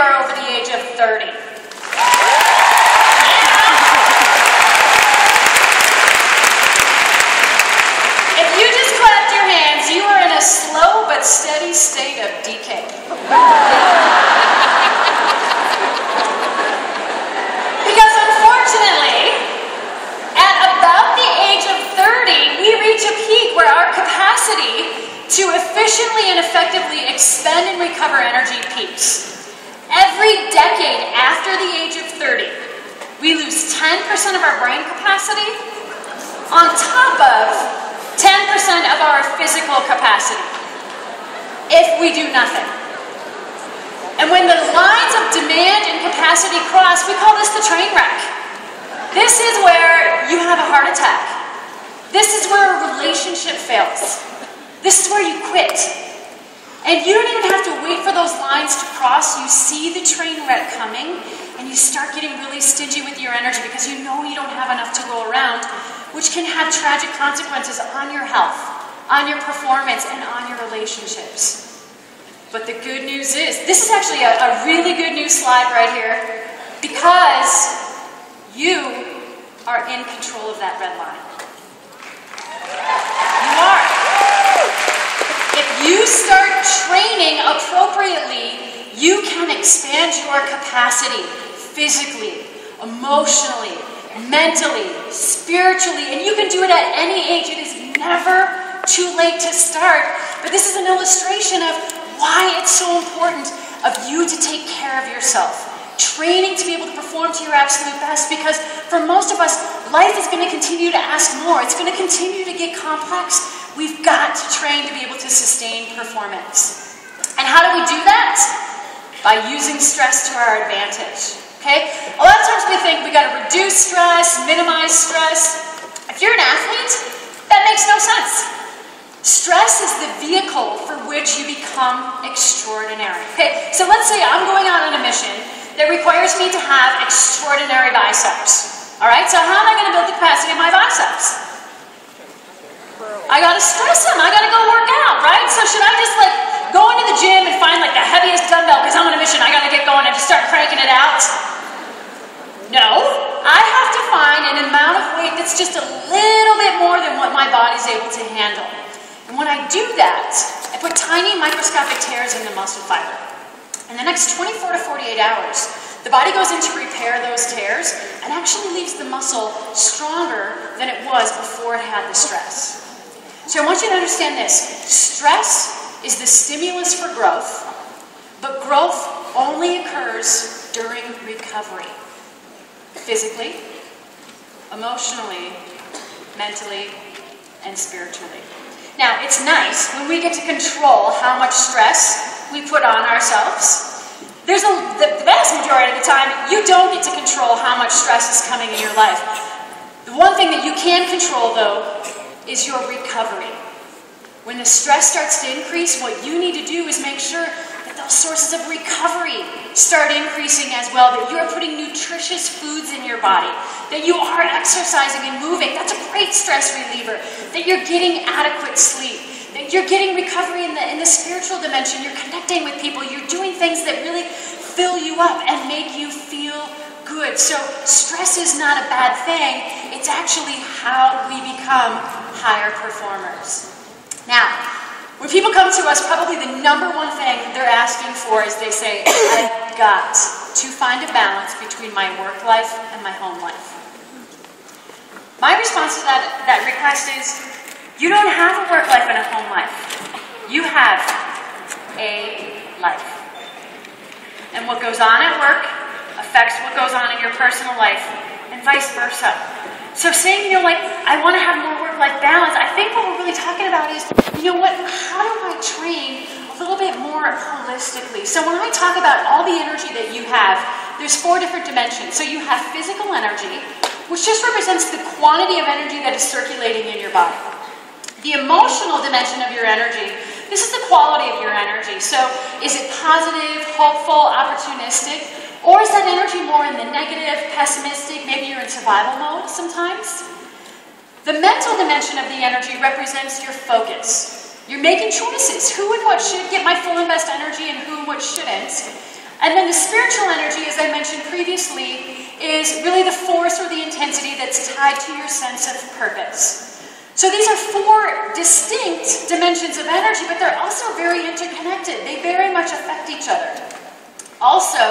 are over the age of 30? If you just clapped your hands, you are in a slow but steady state of decay. Because unfortunately, at about the age of 30, we reach a peak where our capacity to efficiently and effectively expend and recover energy peaks. Every decade after the age of 30, we lose 10% of our brain capacity on top of 10% of our physical capacity if we do nothing. And when the lines of demand and capacity cross, we call this the train wreck. This is where you have a heart attack. This is where a relationship fails. This is where you quit. And you don't even have to wait for those lines to cross. You see the train wreck coming, and you start getting really stingy with your energy because you know you don't have enough to go around, which can have tragic consequences on your health, on your performance, and on your relationships. But the good news is, this is actually a really good news slide right here, because you are in control of that red line. You are. If you start training appropriately, you can expand your capacity physically, emotionally, mentally, spiritually, and you can do it at any age. It is never too late to start. But this is an illustration of why it's so important of you to take care of yourself. Training to be able to perform to your absolute best, because for most of us, life is going to continue to ask more. It's going to continue to get complex. We've got to train to be able to sustain performance. And how do we do that? By using stress to our advantage. Okay? A lot of times we think we got to reduce stress, minimize stress. If you're an athlete, that makes no sense. Stress is the vehicle for which you become extraordinary. Okay? So let's say I'm going out on a mission that requires me to have extraordinary biceps. All right? So how am I going to build the capacity of my biceps? I got to stress them. I got to go work out, right? So should I just go into the gym and find the heaviest dumbbell because I'm on a mission, I got to get going and just start cranking it out? No. I have to find an amount of weight that's just a little bit more than what my body's able to handle. And when I do that, I put tiny microscopic tears in the muscle fiber. In the next 24 to 48 hours, the body goes in to repair those tears and actually leaves the muscle stronger than it was before it had the stress. So I want you to understand this. Stress is the stimulus for growth, but growth only occurs during recovery. Physically, emotionally, mentally, and spiritually. Now, it's nice when we get to control how much stress we put on ourselves. The vast majority of the time, you don't get to control how much stress is coming in your life. The one thing that you can control, though, is your recovery. When the stress starts to increase, what you need to do is make sure that those sources of recovery start increasing as well, that you are putting nutritious foods in your body, that you are exercising and moving. That's a great stress reliever. That you're getting adequate sleep, that you're getting recovery in the spiritual dimension. You're connecting with people. You're doing things that really fill you up and make you feel good. So stress is not a bad thing. It's actually how we become higher performers. Now, when people come to us, probably the number one thing they're asking for is they say, I've got to find a balance between my work life and my home life. My response to that request is, you don't have a work life and a home life. You have a life. And what goes on at work affects what goes on in your personal life, and vice versa. So saying, I want to have more work-life balance, I think what we're really talking about is, how do I train a little bit more holistically? So when I talk about all the energy that you have, there's 4 different dimensions. So you have physical energy, which just represents the quantity of energy that is circulating in your body. The emotional dimension of your energy, this is the quality of your energy. So is it positive, hopeful, opportunistic? Or is that energy more in the negative, pessimistic, maybe you're in survival mode sometimes? The mental dimension of the energy represents your focus. You're making choices. Who and what should get my full and best energy and who and what shouldn't. And then the spiritual energy, as I mentioned previously, is really the force or the intensity that's tied to your sense of purpose. So these are four distinct dimensions of energy, but they're also very interconnected. They very much affect each other. Also,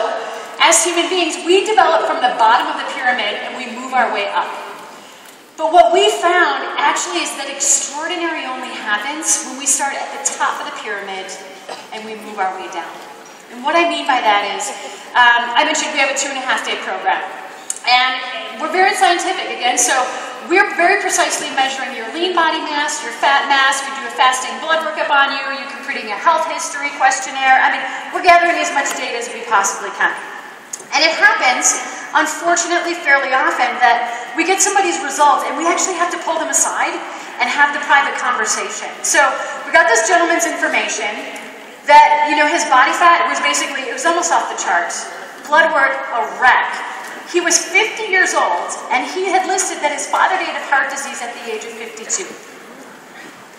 as human beings, we develop from the bottom of the pyramid and we move our way up. But what we found actually is that extraordinary only happens when we start at the top of the pyramid and we move our way down. And what I mean by that is, I mentioned we have a 2.5-day program. And we're very scientific again, so we're very precisely measuring your lean body mass, your fat mass. We do a fasting blood workup on you. You're completing a health history questionnaire. I mean, we're gathering as much data as we possibly can. And it happens, unfortunately, fairly often that we get somebody's results and we actually have to pull them aside and have the private conversation. So we got this gentleman's information that, you know, his body fat was basically, it was almost off the charts. Blood work, a wreck. He was 50 years old, and he had listed that his father died of heart disease at the age of 52.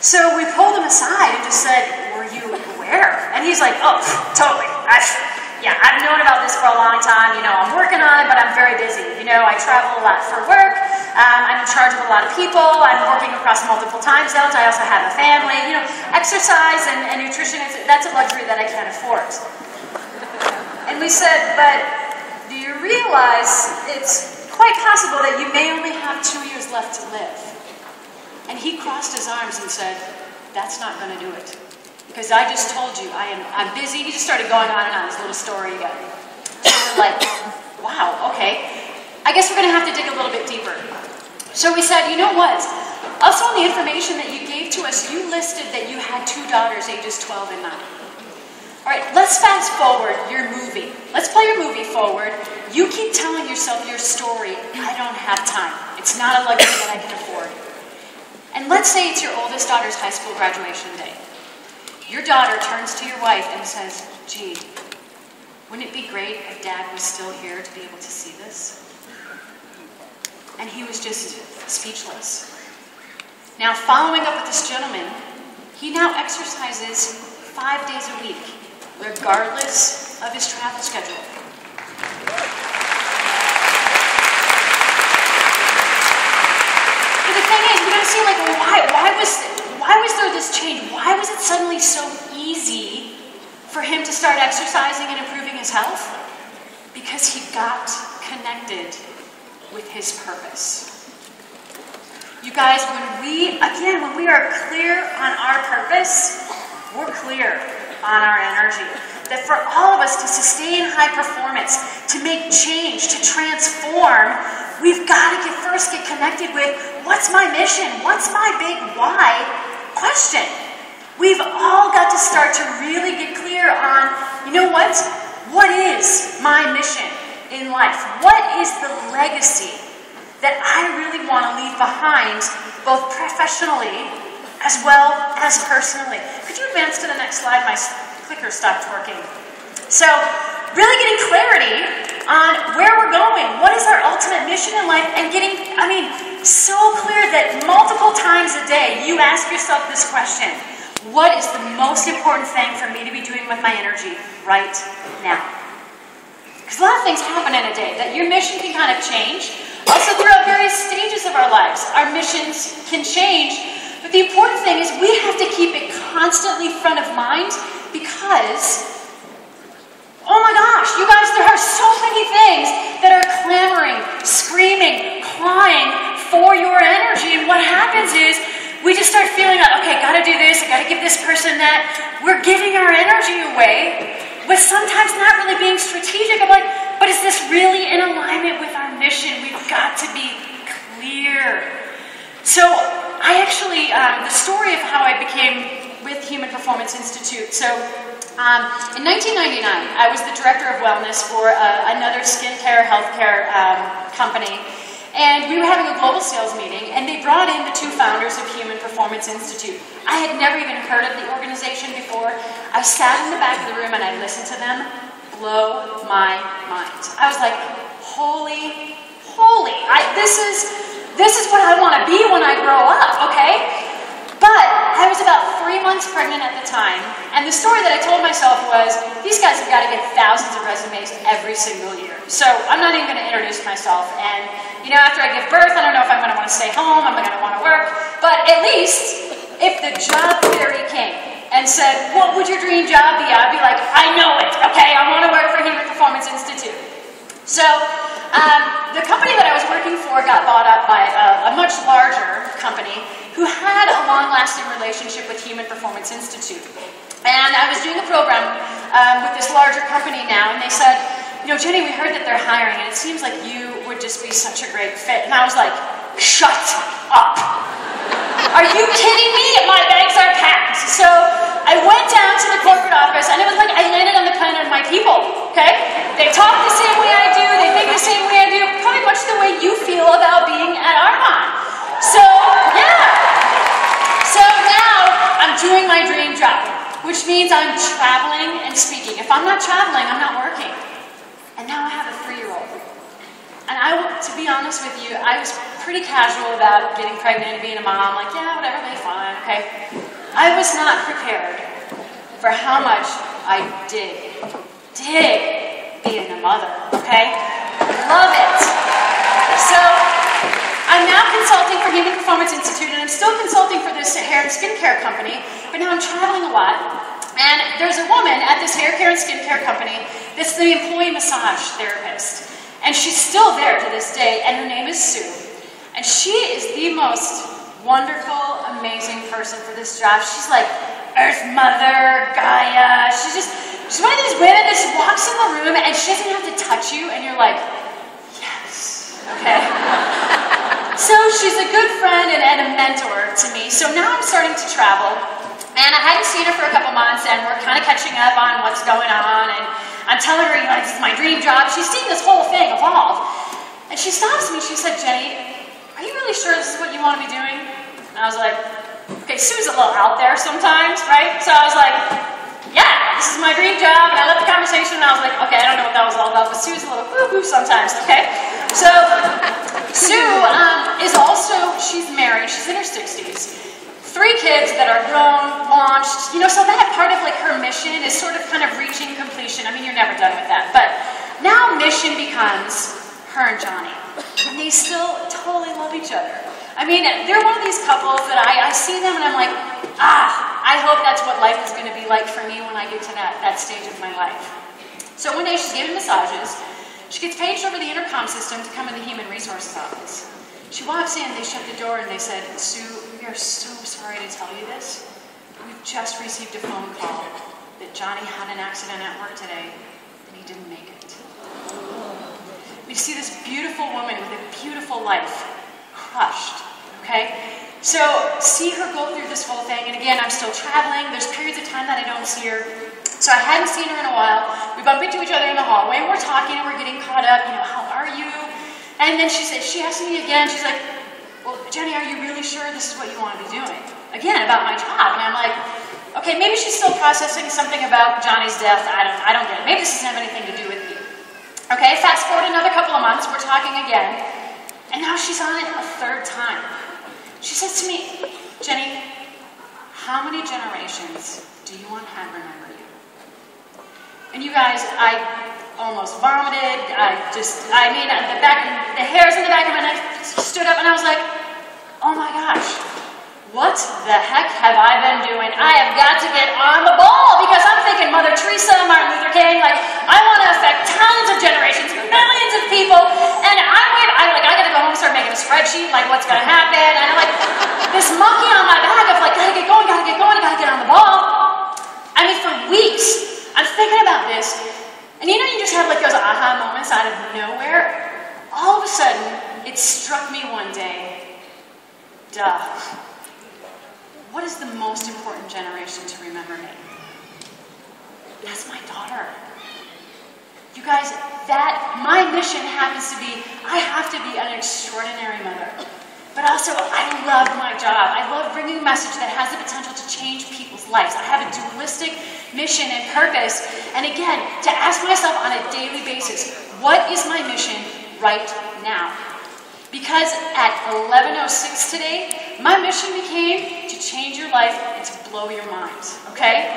So we pulled him aside and just said, were you aware? And he's like, oh, totally. I've known about this for a long time. You know, I'm working on it, but I'm very busy. You know, I travel a lot for work. I'm in charge of a lot of people. I'm working across multiple time zones. I also have a family. You know, exercise and nutrition, that's a luxury that I can't afford. And we said, but do you realize it's quite possible that you may only have 2 years left to live? And he crossed his arms and said, that's not going to do it. Because I just told you, I'm busy. He just started going on and on, his little story again. So we're like, wow, okay. I guess we're going to have to dig a little bit deeper. So we said, you know what? Also on the information that you gave to us, you listed that you had 2 daughters, ages 12 and 9. All right, let's fast forward your movie. Let's play your movie forward. You keep telling yourself your story. I don't have time. It's not a luxury that I can afford. And let's say it's your oldest daughter's high school graduation day. Your daughter turns to your wife and says, gee, wouldn't it be great if Dad was still here to be able to see this? And he was just speechless. Now, following up with this gentleman, he now exercises 5 days a week, regardless of his travel schedule. But the thing is, we gotta see, like, why was there this change? Why was it suddenly so easy for him to start exercising and improving his health? Because he got connected with his purpose. You guys, when we are clear on our purpose, we're clear on our energy. That for all of us to sustain high performance, to make change, to transform, we've got to first get connected with, what's my mission? What's my big why question? We've all got to start to really get clear on, you know what? What is my mission in life? What is the legacy that I really want to leave behind, both professionally as well as personally? Could you advance to the next slide? My clicker stopped working. So, really getting clarity on where we're going. What is our ultimate mission in life? And getting, so clear that multiple times a day you ask yourself this question. What is the most important thing for me to be doing with my energy right now? Because a lot of things happen in a day that your mission can kind of change. Also throughout various stages of our lives, our missions can change. But the important thing is we have to keep it constantly front of mind because, oh my gosh, you guys, there are so many things that are clamoring, screaming, crying for your energy. And what happens is we just start feeling like, okay, gotta do this, I gotta give this person that. We're giving our energy away with sometimes not really being strategic. I'm like, but is this really in alignment with our mission? We've got to be clear. So I actually, the story of how I became with Human Performance Institute. So in 1999, I was the director of wellness for another skincare, healthcare company. And we were having a global sales meeting, and they brought in the 2 founders of Human Performance Institute. I had never even heard of the organization before. I sat in the back of the room and I listened to them blow my mind. I was like, holy, this is what I want to be when I grow up, okay? But I was about 3 months pregnant at the time, and the story that I told myself was, these guys have got to get thousands of resumes every single year. So I'm not even going to introduce myself. And, you know, after I give birth, I don't know if I'm going to want to stay home, I'm going to want to work, but at least if the job fairy came and said, what would your dream job be? I'd be like, I know it, okay? I want to work for Human Performance Institute. So the company that I was working for got bought up by a much larger company who had a long-lasting relationship with Human Performance Institute. And I was doing a program with this larger company now, and they said, you know, Jenny, we heard that they're hiring, and it seems like you would just be such a great fit. And I was like, shut up. Are you kidding me? My bags are packed. So I went down to the corporate office, and it was like I landed on the planet of my people, okay? They talk the same way I do, they think the same way I do, probably much the way you feel about being at Armonk. So, yeah. So now I'm doing my dream job, which means I'm traveling and speaking. If I'm not traveling, I'm not working. And now I have a 3-year-old. And to be honest with you, I was pretty casual about getting pregnant and being a mom, like, yeah, whatever, be fine, okay? I was not prepared for how much I dig being a mother, okay? Love it. So, I'm now consulting for Human Performance Institute, and I'm still consulting for this hair and skincare company, but now I'm traveling a lot. And there's a woman at this hair care and skincare company that's the employee massage therapist. And she's still there to this day, and her name is Sue. And she is the most wonderful, amazing person for this job. She's like Earth Mother, Gaia. She's one of these women that just walks in the room and she doesn't have to touch you, and you're like, yes, okay? So she's a good friend and a mentor to me. So now I'm starting to travel, and I hadn't seen her for a couple months, and we're kind of catching up on what's going on, and I'm telling her, you know, this is my dream job. She's seen this whole thing evolve. And she stops me, she said, Jenny, are you really sure this is what you want to be doing? And I was like, okay, Sue's a little out there sometimes, right? So I was like, yeah, this is my dream job. And I left the conversation, and I was like, okay, I don't know what that was all about, but Sue's a little woo-woo sometimes, okay? So Sue is also, she's married, she's in her 60s. 3 kids that are grown, launched, you know, so that part of like her mission is sort of kind of reaching completion. I mean, you're never done with that. But now mission becomes her and Johnny. And they still totally love each other. I mean, they're one of these couples that I see them and I'm like, I hope that's what life is going to be like for me when I get to that stage of my life. So one day she's giving massages. She gets paged over the intercom system to come in the Human Resources office. She walks in, they shut the door, and they said, Sue, we are so sorry to tell you this. We've just received a phone call that Johnny had an accident at work today, and he didn't make it. We see this beautiful woman with a beautiful life crushed, okay? So see her go through this whole thing, and again, I'm still traveling. There's periods of time that I don't see her. So I hadn't seen her in a while. We bump into each other in the hallway, and we're talking, and we're getting caught up. You know, how are you? And then she asked me again, she's like, well, Jenny, are you really sure this is what you want to be doing? Again, about my job. And I'm like, okay, maybe she's still processing something about Johnny's death. I don't get it. Maybe this doesn't have anything to do with me. Okay, fast forward another couple of months, we're talking again, and now she's on it a 3rd time. She says to me, Jenny, how many generations do you want to remember you? And you guys, I almost vomited. The hairs in the back of my neck stood up, and I was like, oh my gosh, what the heck have I been doing? I have got to get on the ball, because I'm thinking Mother Teresa, Martin Luther King, like, I want to affect tons of generations, millions of people, and I got to go home and start making a spreadsheet, like, what's going to happen, and I'm like, this monkey on my back of, like, gotta get going, I gotta get on the ball. I mean, for weeks, I'm thinking about this, and you know, you just have like those aha moments out of nowhere. All of a sudden, it struck me one day, duh. What is the most important generation to remember me? That's my daughter. You guys, my mission happens to be, I have to be an extraordinary mother. But also, I love my job. I love bringing a message that has the potential to change people's lives. I have a dualistic mission and purpose. And again, to ask myself on a daily basis, what is my mission right now? Because at 11:06 today, my mission became to change your life and to blow your mind, okay?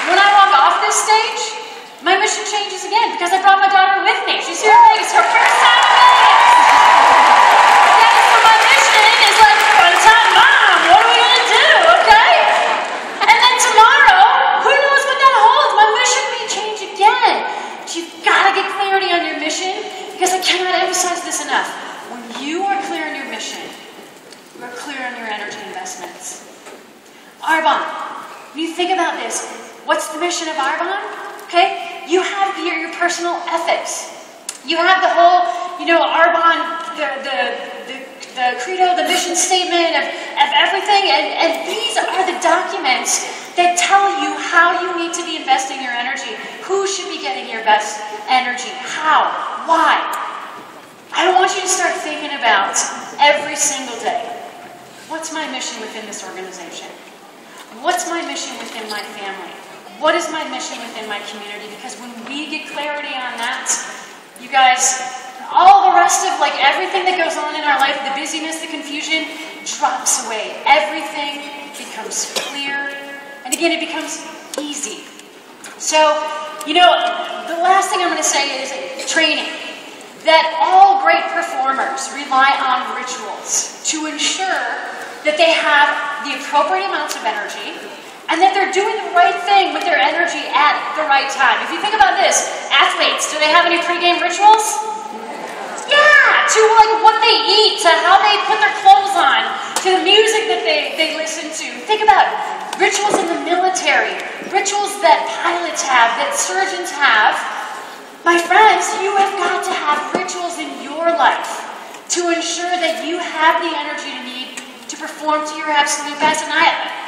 When I walk off this stage, my mission changes again because I brought my daughter with me. She's here in Vegas, her first time in Vegas. Okay, so my mission is like, one time, Mom, what are we going to do, okay? And then tomorrow, who knows what that holds? My mission may change again. But you've got to get clarity on your mission because I cannot emphasize this enough. When you are clear on your mission, you are clear on your energy investments. Arbonne, when you think about this, what's the mission of Arbonne? Okay, you have your personal ethics. You have the whole, Arbonne, the credo, the mission statement of everything, and these are the documents that tell you how you need to be investing your energy, who should be getting your best energy, how, why. I want you to start thinking about every single day, what's my mission within this organization? What's my mission within my family? What is my mission within my community? Because when we get clarity on that, you guys, all the rest of everything that goes on in our life, the busyness, the confusion, drops away. Everything becomes clear. And again, it becomes easy. So, the last thing I'm going to say is training. That all great performers rely on rituals to ensure that they have the appropriate amounts of energy, and that they're doing the right thing with their energy at the right time. If you think about this, athletes, do they have any pregame rituals? Yeah, to what they eat, to how they put their clothes on, to the music that they listen to. Think about rituals in the military, rituals that pilots have, that surgeons have. My friends, you have got to have rituals in your life to ensure that you have the energy you need to perform to your absolute best. And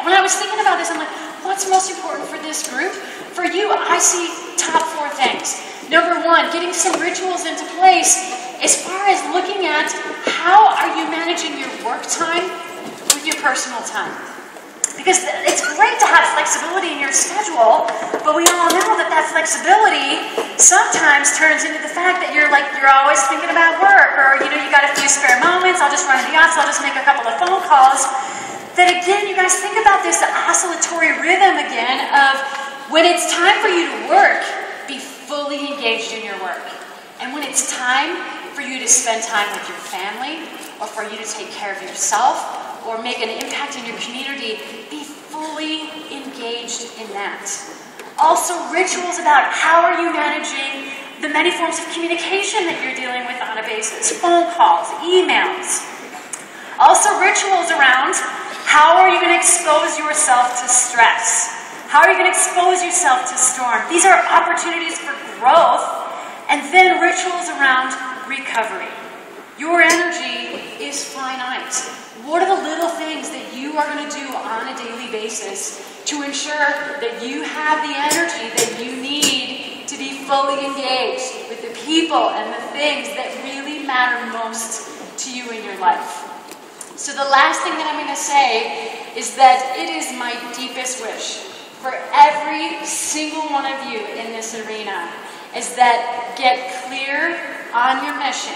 when I was thinking about this, I'm like, what's most important for this group? For you, I see top 4 things. Number 1, getting some rituals into place as far as looking at how are you managing your work time with your personal time. Because it's great to have flexibility in your schedule, but we all know that flexibility sometimes turns into the fact that you're always thinking about work, or you got a few spare moments, I'll just run to the office, I'll just make a couple of phone calls. That again, you guys think about this oscillatory rhythm again of when it's time for you to work, be fully engaged in your work. And when it's time for you to spend time with your family, or for you to take care of yourself, or make an impact in your community, be fully engaged in that. Also, rituals about how are you managing the many forms of communication that you're dealing with on a basis, phone calls, emails. Also, rituals around how are you going to expose yourself to stress? How are you going to expose yourself to storm? These are opportunities for growth. And then rituals around recovery. Your energy is finite. What are the little things that you are going to do on a daily basis to ensure that you have the energy that you need to be fully engaged with the people and the things that really matter most to you in your life? So the last thing that I'm going to say is that it is my deepest wish for every single one of you in this arena is that get clear on your mission.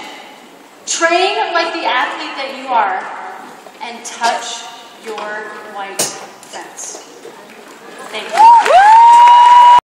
Train like the athlete that you are, and touch your white fence. Thank you.